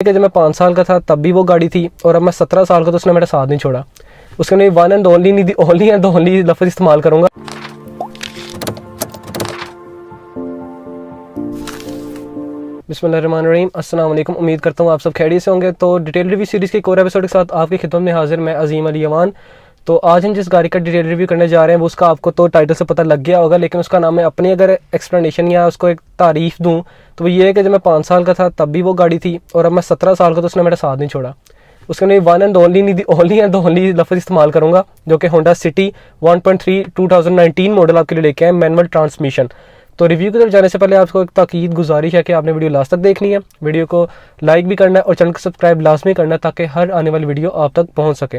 कि जब मैं 5 साल का था तब भी वो गाड़ी थी, और अब मैं 17 साल का तो उसने मेरा साथ नहीं छोड़ा। उसके लिए वन एंड ओनली नहीं, ओनली एंड ओनली लफ्ज़ इस्तेमाल करूँगा। बिस्मिल्लाहिर्रहमानिर्रहीम, अस्सलाम वालेकुम। उम्मीद करता हूँ आप सब खैरियत से होंगे। तो डिटेल रिव्यू सीरीज़ के एक और एपिसोड के साथ आपकी खिदमत में हाजिर मैं अजीम अली अमान। तो आज हम जिस गाड़ी का डिटेल रिव्यू करने जा रहे हैं वो उसका आपको तो टाइटल से पता लग गया होगा, लेकिन उसका नाम मैं अपनी अगर एक्सप्लेनेशन या उसको एक तारीफ़ दूँ तो वो ये है कि जब मैं 5 साल का था तब भी वो गाड़ी थी, और अब मैं 17 साल का तो उसने मेरा साथ नहीं छोड़ा। उसके लिए वन एंड ओनली नहीं, ओनली एंड ओनली लफ्ज़ इस्तेमाल करूँगा, जो कि होंडा सिटी 1.3 2019 मॉडल आपके लिए लेके आए, मैनुअल ट्रांसमिशन। तो रिव्यू की तरफ जाने से पहले आपको एक ताकीद गुजारिश है कि आपने वीडियो लास्ट तक देखनी है, वीडियो को लाइक भी करना है और चैनल को सब्सक्राइब लाजमी करना है ताकि हर आने वाली वीडियो आप तक पहुंच सके।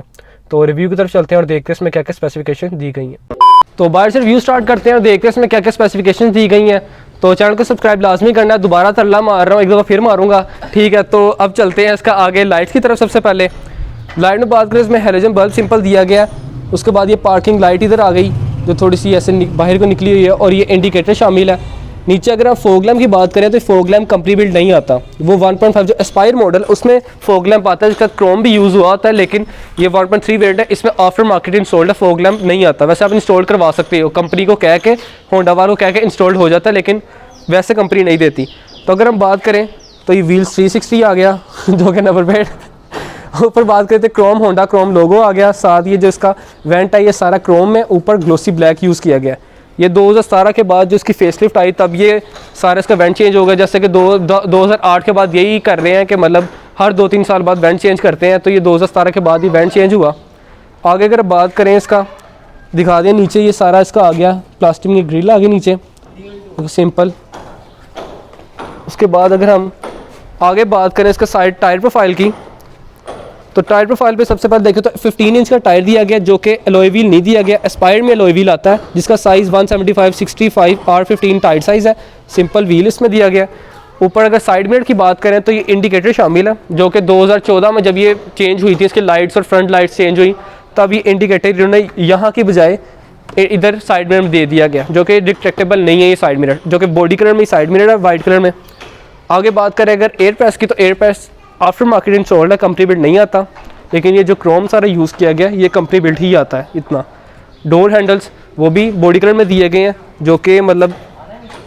तो रिव्यू की तरफ चलते हैं और देखते हैं इसमें क्या क्या स्पेसिफिकेशन दी गई हैं। तो बाहर से रिव्यू स्टार्ट करते हैं और देखते हैं इसमें क्या क्या स्पेसिफिकेशन दी गई हैं। तो चैनल को सब्सक्राइब लाजमी करना है। दोबारा तल्ला मार रहा हूँ, एक दफ़ा फिर मारूंगा, ठीक है। तो अब चलते हैं इसका आगे लाइट्स की तरफ। सबसे पहले लाइट में बात करें, इसमें हेलोजन बल्ब सिंपल दिया गया। उसके बाद ये पार्किंग लाइट इधर आ गई जो थोड़ी सी ऐसे बाहर को निकली हुई है, और ये इंडिकेटर शामिल है। नीचे अगर आप फोग लैम्प की बात करें तो फोग लैम्प कंपनी बिल्ड नहीं आता, वो 1.5 जो एस्पायर मॉडल उसमें फोग लैम्प आता है जिसका क्रोम भी यूज़ हुआ होता है, लेकिन ये 1.3 वेरिएंट है, इसमें आफ्टर मार्केट इंस्टॉल्ड है, फोग लैम्प नहीं आता। वैसे आप इंस्टॉल करवा सकते हो, कंपनी को कह के, होंडा वालों को कह के इंस्टॉल्ड हो जाता है, लेकिन वैसे कंपनी नहीं देती। तो अगर हम बात करें तो ये व्हील्स 360 आ गया जो कि नंबर प्लेट। ऊपर बात करते क्रोम, होंडा क्रोम लोगो आ गया। साथ ये जो इसका वेंट है ये सारा क्रोम में, ऊपर ग्लोसी ब्लैक यूज़ किया गया। ये 2017 के बाद जो इसकी फेसलिफ्ट आई तब ये सारा इसका वेंट चेंज हो गया, जैसे कि 2008 के बाद यही कर रहे हैं कि मतलब हर 2-3 साल बाद वेंट चेंज करते हैं। तो ये 2017 के बाद ही वेंट चेंज हुआ। आगे अगर बात करें इसका, दिखा दें, नीचे ये सारा इसका आ गया, प्लास्टिक की ग्रिल आ गई नीचे सिंपल। उसके बाद अगर हम आगे बात करें इसका साइड टायर प्रोफाइल की, तो टायर प्रोफाइल पे सबसे पहले देखें तो 15 इंच का टायर दिया गया जो कि एलॉय व्हील नहीं दिया गया। एस्पायर में एलॉय व्हील आता है जिसका साइज़ 175/65 R15 टाइट साइज़ है। सिंपल व्हील इसमें दिया गया। ऊपर अगर साइड मिरर की बात करें तो ये इंडिकेटर शामिल है, जो कि 2014 में जब ये चेंज हुई थी, इसकी लाइट्स और फ्रंट लाइट्स चेंज हुई, तब ये इंडिकेटर इन्होंने यहाँ की बजाय इधर साइड मिरर में दे दिया गया, जो कि डिटेक्टेबल नहीं है ये साइड मिरर, जो कि बॉडी कलर में साइड मिरर है वाइट कलर में। आगे बात करें अगर एयर पैस की, तो एयर पैस आफ्टर मार्केट इंस्टॉल्ड है, कंपनी बिल्ड नहीं आता, लेकिन ये जो क्रोम सारा यूज़ किया गया ये कंपनी बिल्ड ही आता है इतना। डोर हैंडल्स वो भी बॉडी कलर में दिए गए हैं, जो कि मतलब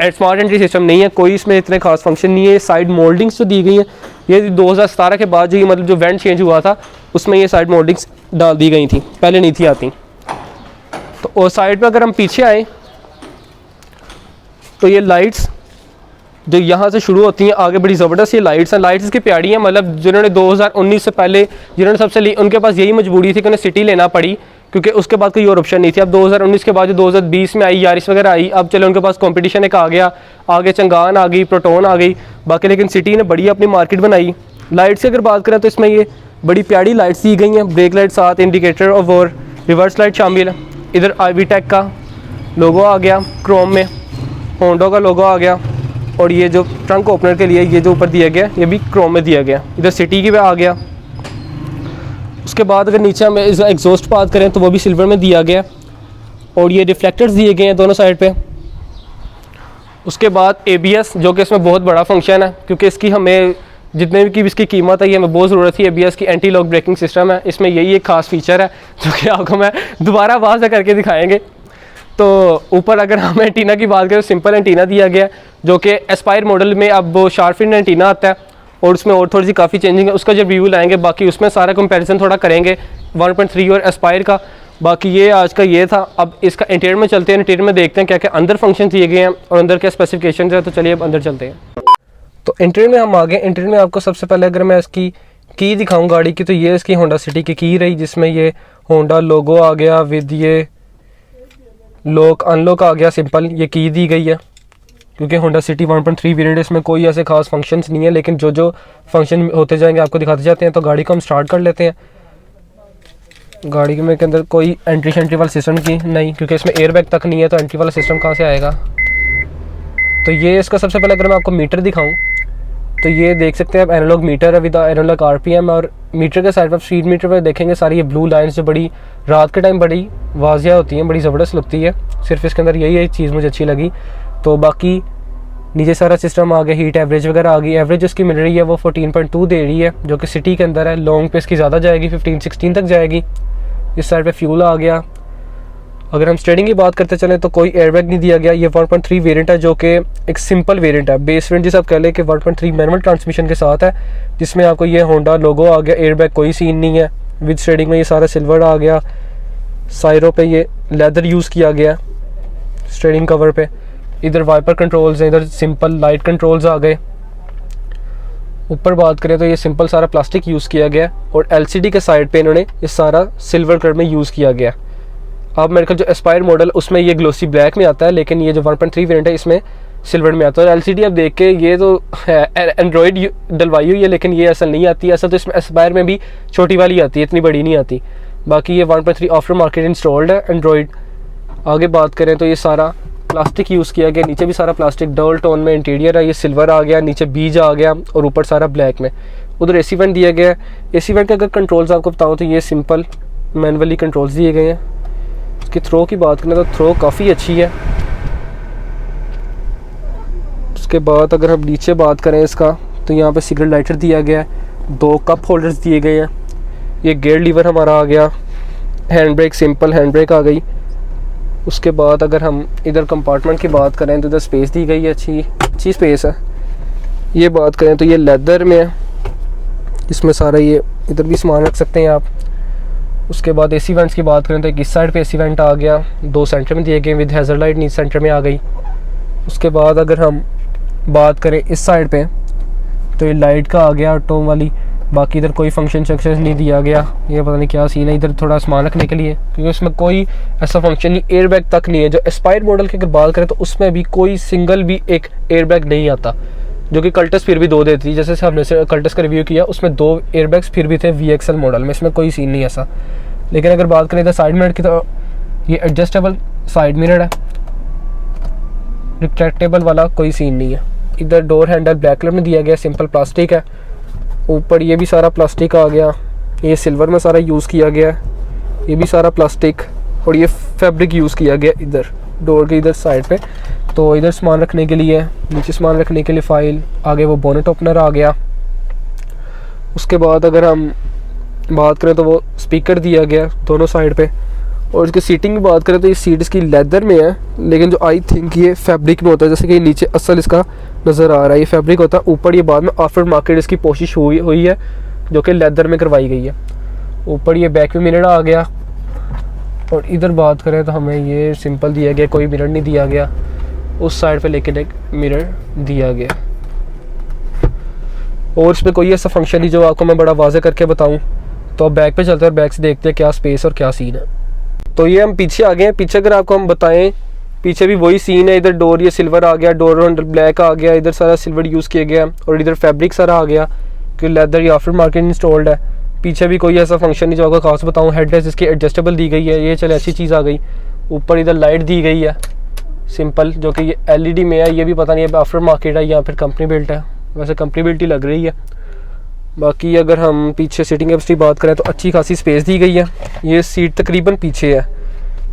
स्मार्ट एंट्री सिस्टम नहीं है, कोई इसमें इतने खास फंक्शन नहीं है। साइड मोल्डिंग्स जो दी गई हैं ये 2017 के बाद जो ये मतलब जो वेंट चेंज हुआ था उसमें ये साइड मोल्डिंग्स डाल दी गई थी, पहले नहीं थी आती। तो और साइड पर अगर हम पीछे आएँ तो ये लाइट्स जो यहाँ से शुरू होती हैं आगे बड़ी ज़बरदस्त ये लाइट्स हैं। लाइट्स इसकी प्यारी हैं, मतलब जिन्होंने 2019 से पहले जिन्होंने सबसे ली उनके पास यही मजबूरी थी कि उन्हें सिटी लेना पड़ी, क्योंकि उसके बाद कोई और ऑप्शन नहीं थी। अब 2019 के बाद जो 2020 में आई यारिस वगैरह आई, अब चलो उनके पास कंपटीशन एक आ गया, आगे चंगान आ गई, प्रोटोन आ गई, बाकी लेकिन सिटी ने बड़ी अपनी मार्केट बनाई। लाइट्स की अगर बात करें तो इसमें ये बड़ी प्यारी लाइट्स दी गई हैं, ब्रेक लाइट साथ इंडिकेटर और रिवर्स लाइट शामिल है। इधर IVTEC का लोगो आ गया, क्रोम में होंडा का लोगो आ गया, और ये जो ट्रंक ओपनर के लिए ये जो ऊपर दिया गया ये भी क्रोम में दिया गया। इधर सिटी की भी आ गया। उसके बाद अगर नीचे हम एग्जॉस्ट बात करें तो वो भी सिल्वर में दिया गया, और ये रिफ्लेक्टर्स दिए गए हैं दोनों साइड पे। उसके बाद ABS, जो कि इसमें बहुत बड़ा फंक्शन है, क्योंकि इसकी हमें जितने भी इसकी कीमत है ये हमें बहुत ज़रूरत थी। ABS की एंटी लॉक ब्रेकिंग सिस्टम है, इसमें यही एक खास फीचर है जो कि आपको मैं दोबारा आवाज़ से करके दिखाएँगे। तो ऊपर अगर हम एंटीना की बात करें तो सिंपल एंटीना दिया गया, जो कि एस्पायर मॉडल में अब वो शार्पिन एंटीना आता है, और उसमें और थोड़ी सी काफ़ी चेंजिंग है, उसका जब रिव्यू लाएंगे बाकी उसमें सारा कंपैरिजन थोड़ा करेंगे 1.3 और एस्पायर का। बाकी ये आज का ये था। अब इसका इंटीरियर में चलते हैं, इंटीरियर में देखते हैं क्या क्या अंदर फंक्शन दिए गए हैं और अंदर क्या स्पेसिफिकेशन है। तो चलिए अब अंदर चलते हैं। तो इंटीरियर में हम आ गए। इंटीरियर में आपको सबसे पहले अगर मैं इसकी की दिखाऊँ गाड़ी की, तो ये इसकी होंडा सिटी की रही, जिसमें ये होंडा लोगो आ गया विद ये लॉक अनलॉक आ गया, सिंपल ये की दी गई है। क्योंकि होंडा सिटी 1.3 वेरिएंट इसमें कोई ऐसे खास फंक्शंस नहीं है, लेकिन जो जो फंक्शन होते जाएंगे आपको दिखाते जाते हैं। तो गाड़ी को हम स्टार्ट कर लेते हैं। गाड़ी में के अंदर कोई एंट्री वाला सिस्टम की नहीं, क्योंकि इसमें एयरबैग तक नहीं है, तो एंट्री वाला सिस्टम कहाँ से आएगा। तो ये इसका सबसे पहले अगर मैं आपको मीटर दिखाऊँ तो ये देख सकते हैं आप, एनालॉग मीटर है विद एनालॉग RPM, और मीटर के साइड पर स्पीड मीटर पर देखेंगे सारी ये ब्लू लाइन्स जो बड़ी रात के टाइम बड़ी वाजिया होती हैं, बड़ी ज़बरदस्त लगती है। सिर्फ इसके अंदर यही एक चीज़ मुझे अच्छी लगी। तो बाकी नीचे सारा सिस्टम आ गया, हीट एवरेज वगैरह आ गई। एवरेज उसकी मिल रही है वो 14.2 दे रही है, जो कि सिटी के अंदर है। लॉन्ग पे इसकी ज़्यादा जाएगी, 15-16 तक जाएगी। इस साइड पे फ्यूल आ गया। अगर हम स्टेयरिंग की बात करते चलें तो कोई एयरबैग नहीं दिया गया। ये 1.3 वेरिएंट है, जो कि एक सिंपल वेरिएंट है। बेस वेरिएंट जिसे आप कह लें कि 1.3 मैनुअल ट्रांसमिशन के साथ है, जिसमें आपको ये होंडा लोगो आ गया। एयरबैग कोई सीन नहीं है। विद स्टेयरिंग में ये सारा सिल्वर आ गया। साइडों पे ये लेदर यूज़ किया गया स्टेयरिंग कवर पे। इधर वाइपर कंट्रोल्स हैं, इधर सिंपल लाइट कंट्रोल्स आ गए। ऊपर बात करें तो ये सिंपल सारा प्लास्टिक यूज़ किया गया, और एलसीडी के साइड पे इन्होंने ये सारा सिल्वर कलर में यूज़ किया गया। अब मेरे ख्याल जो एस्पायर मॉडल उसमें ये ग्लोसी ब्लैक में आता है, लेकिन ये जो 1.3 वेरिएंट है इसमें सिल्वर में आता है। और एलसीडी आप देख के ये तो एंड्रॉयड डलवाई हुई है, लेकिन ये असल नहीं आती। असल तो इसमें एस्पायर में भी छोटी वाली आती है, इतनी बड़ी नहीं आती। बाकी ये 1.3 आफ्टर मार्केट इंस्टॉल्ड है एंड्रॉयड। आगे बात करें तो ये सारा प्लास्टिक यूज़ किया गया। नीचे भी सारा प्लास्टिक डबल टोन में इंटीरियर है। ये सिल्वर आ गया, नीचे बीज आ गया, और ऊपर सारा ब्लैक में। उधर एसी वेंट दिया गया है। एसी वेंट के अगर कंट्रोल्स आपको बताऊँ तो ये सिंपल मैनुअली कंट्रोल्स दिए गए हैं। इसकी थ्रो की बात करें तो थ्रो काफ़ी अच्छी है। उसके बाद अगर हम नीचे बात करें इसका, तो यहाँ पे सिगरेट लाइटर दिया गया है। 2 कप होल्डर्स दिए गए हैं। ये गियर लीवर हमारा आ गया। Hand brake simple hand brake आ गई। उसके बाद अगर हम इधर कंपार्टमेंट की बात करें तो इधर स्पेस दी गई है, अच्छी स्पेस है। ये बात करें तो ये लेदर में है, इसमें सारा ये इधर भी सामान रख सकते हैं आप। उसके बाद एसी वेंट्स की बात करें तो एक इस साइड पे एसी वेंट आ गया, 2 सेंटर में दिए गए विद हैज़र्ड लाइट नीचे सेंटर में आ गई। उसके बाद अगर हम बात करें इस साइड पे तो ये लाइट का आ गया ऑटो वाली। बाकी इधर कोई फंक्शन शक्शन नहीं दिया गया, ये पता नहीं क्या सीन है। इधर थोड़ा सामान रखने के लिए, क्योंकि उसमें कोई ऐसा फंक्शन नहीं, एयरबैग तक नहीं है। जो एस्पायर मॉडल की अगर बात करें तो उसमें भी कोई सिंगल भी एक एयरबैग नहीं आता, जो कि कल्टस फिर भी 2 देती थी। जैसे हमने कल्टस का रिव्यू किया उसमें 2 एयरबैग्स फिर भी थे VXL मॉडल में, इसमें कोई सीन नहीं ऐसा। लेकिन अगर बात करें इधर साइड मिरर की तो ये एडजस्टेबल साइड मिरर है, रिट्रैक्टेबल वाला कोई सीन नहीं है। इधर डोर हैंडल ब्लैक कलर में दिया गया, सिंपल प्लास्टिक है। ऊपर ये भी सारा प्लास्टिक आ गया। ये सिल्वर में सारा यूज़ किया गया है, ये भी सारा प्लास्टिक। और ये फैब्रिक यूज़ किया गया इधर डोर के इधर साइड पे। तो इधर सामान रखने के लिए, नीचे सामान रखने के लिए फाइल। आगे वो बोनेट ओपनर आ गया। उसके बाद अगर हम बात करें तो वो स्पीकर दिया गया दोनों साइड पे। और इसकी सीटिंग की बात करें तो ये सीट इसकी लेदर में है, लेकिन जो आई थिंक ये फैब्रिक में होता है। जैसे कि नीचे असल इसका नज़र आ रहा है ये फैब्रिक होता है। ऊपर ये बाद में आफ्टर मार्केट इसकी कोशिश हुई है, जो कि लेदर में करवाई गई है। ऊपर ये बैक में मिरर आ गया। और इधर बात करें तो हमें ये सिंपल दिया गया, कोई मिरर नहीं दिया गया। उस साइड पे लेकिन एक मिरर दिया गया। और इस पर कोई ऐसा फंक्शन नहीं जो आपको मैं बड़ा वाज़े करके बताऊँ। तो अब बैक पे चलते हैं और बैक से देखते हैं क्या स्पेस और क्या सीन है। तो ये हम पीछे आ गए हैं। पीछे अगर आपको हम बताएं, पीछे भी वही सीन है। इधर डोर ये सिल्वर आ गया, डोर हैंडल ब्लैक आ गया। इधर सारा सिल्वर यूज़ किया गया, और इधर फैब्रिक सारा आ गया कि लेदर या आफ्टर मार्केट इंस्टॉल्ड है। पीछे भी कोई ऐसा फंक्शन नहीं जो आपको खास बताऊँ। हेडलाइट्स इसकी एडजस्टेबल दी गई है, ये चले अच्छी चीज़ आ गई। ऊपर इधर लाइट दी गई है सिंपल, जो कि ये LED में है। ये भी पता नहीं है आफ्टर मार्केट है या फिर कंपनी बिल्ट है, वैसे कंपनी बिल्ट ही लग रही है। बाकी अगर हम पीछे सीटिंग कैपेसिटी बात करें तो अच्छी खासी स्पेस दी गई है। ये सीट तकरीबन पीछे है,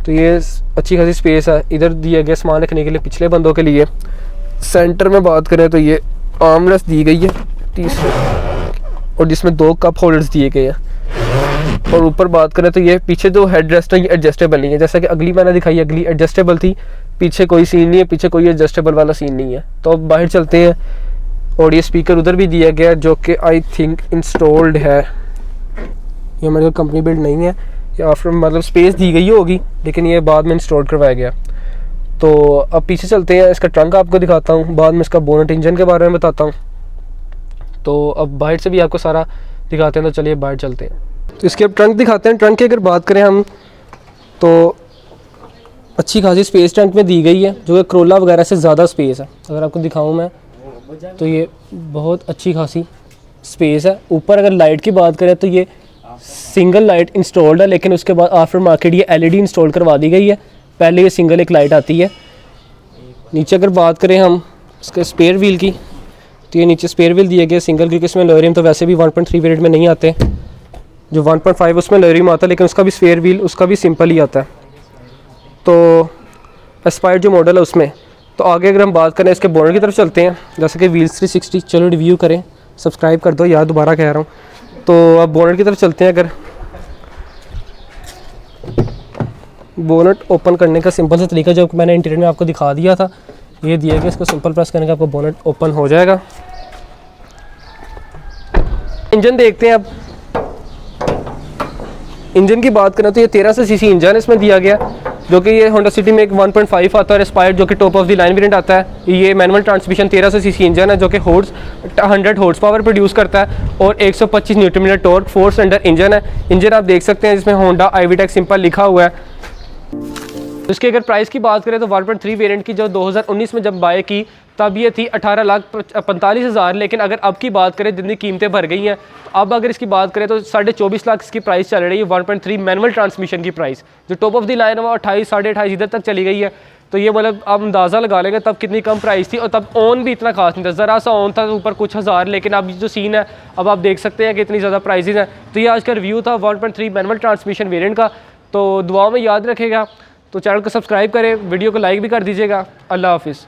तो ये अच्छी खासी स्पेस है। इधर दिया गया सामान रखने के लिए पिछले बंदों के लिए। सेंटर में बात करें तो ये आर्मरेस्ट दी गई है तीसरे, और जिसमें 2 कप होल्डर्स दिए गए हैं। और ऊपर बात करें तो ये पीछे जो हेड रेस्ट है ये एडजस्टेबल नहीं है, जैसा कि अगली मैंने दिखाई, अगली एडजस्टेबल थी। पीछे कोई सीन नहीं है, पीछे कोई एडजस्टेबल वाला सीन नहीं है। तो अब बाहर चलते हैं। और ये स्पीकर उधर भी दिया गया, जो कि आई थिंक इंस्टॉल्ड है। ये मेरे को कंपनी बिल्ड नहीं है, या आफ्टर मतलब स्पेस दी गई होगी, लेकिन ये बाद में इंस्टॉल करवाया गया। तो अब पीछे चलते हैं। इसका ट्रंक आपको दिखाता हूँ, बाद में इसका बोनट इंजन के बारे में बताता हूँ। तो अब बाहर से भी आपको सारा दिखाते हैं, तो चलिए बाहर चलते हैं। तो इसके अब ट्रंक दिखाते हैं। ट्रंक की अगर बात करें हम तो अच्छी खासी स्पेस ट्रंक में दी गई है, जो कि क्रोला वगैरह से ज़्यादा स्पेस है। अगर आपको दिखाऊँ मैं तो ये बहुत अच्छी खासी स्पेस है। ऊपर अगर लाइट की बात करें तो ये सिंगल लाइट इंस्टॉल्ड है, लेकिन उसके बाद आफ्टर मार्केट ये LED इंस्टॉल करवा दी गई है। पहले ये सिंगल एक लाइट आती है। नीचे अगर बात करें हम इसके स्पेयर व्हील की, तो ये नीचे स्पेयर व्हील दिए गए सिंगल, क्योंकि इसमें लोरियम तो वैसे भी 1.3 वेरिएंट में नहीं आते। जो 1.5 उसमें लोरियम आता है, लेकिन उसका भी स्पेयर व्हील उसका भी सिंपल ही आता है। तो एस्पायर जो मॉडल है उसमें तो आगे अगर हम बात करें इसके बोनट की तरफ चलते हैं, जैसे कि व्हील्स 360, चलो रिव्यू करें, सब्सक्राइब कर दो यार, दोबारा कह रहा हूँ। तो अब बोनट की तरफ चलते हैं। अगर बोनट ओपन करने का सिंपल सा तरीका जो मैंने इंटीरियर में आपको दिखा दिया था, ये दिया गया, इसको सिंपल प्रेस करने का आपको बोनट ओपन हो जाएगा। इंजन देखते हैं अब। इंजन की बात करें तो ये 1300 सीसी इंजन इसमें दिया गया, जो कि ये होंडा सिटी में एक 1.5 आता है एस्पायर, जो कि top of the line variant आता है। ये मैनुअल ट्रांसमिशन 1300 सीसी इंजन है, जो कि 100 हॉर्स पावर प्रोड्यूस करता है और 125 newton metre torque, 4 cylinder engine है। इंजन आप देख सकते हैं जिसमें होंडा IVTEC सिंपल लिखा हुआ है। इसकी अगर प्राइस की बात करें तो 1.3 वेरिएंट की जो 2019 में जब बाय की तब ये थी 18,45,000, लेकिन अगर अब की बात करें जितनी कीमतें भर गई हैं, तो अब अगर इसकी बात करें तो 24.5 लाख इसकी प्राइस चल रही है। 1.3 मैनुअल ट्रांसमिशन की प्राइस जो टॉप ऑफ द लाइन है वो 28, 28.5 इधर तक चली गई है। तो ये मतलब आप अंदाज़ा लगा लेंगे तब कितनी कम प्राइस थी, और तब ऑन भी इतना खास नहीं था, ज़रा सा ऑन था तो ऊपर कुछ हज़ार, लेकिन अब जो सीन है अब आप देख सकते हैं कि इतनी ज़्यादा प्राइसेस हैं। तो ये आज का रिव्यू था 1.3 मैनुअल ट्रांसमिशन वेरिएंट का। तो दुआओं में याद रखेगा, तो चैनल को सब्सक्राइब करें, वीडियो को लाइक भी कर दीजिएगा। अल्लाह हाफिज़।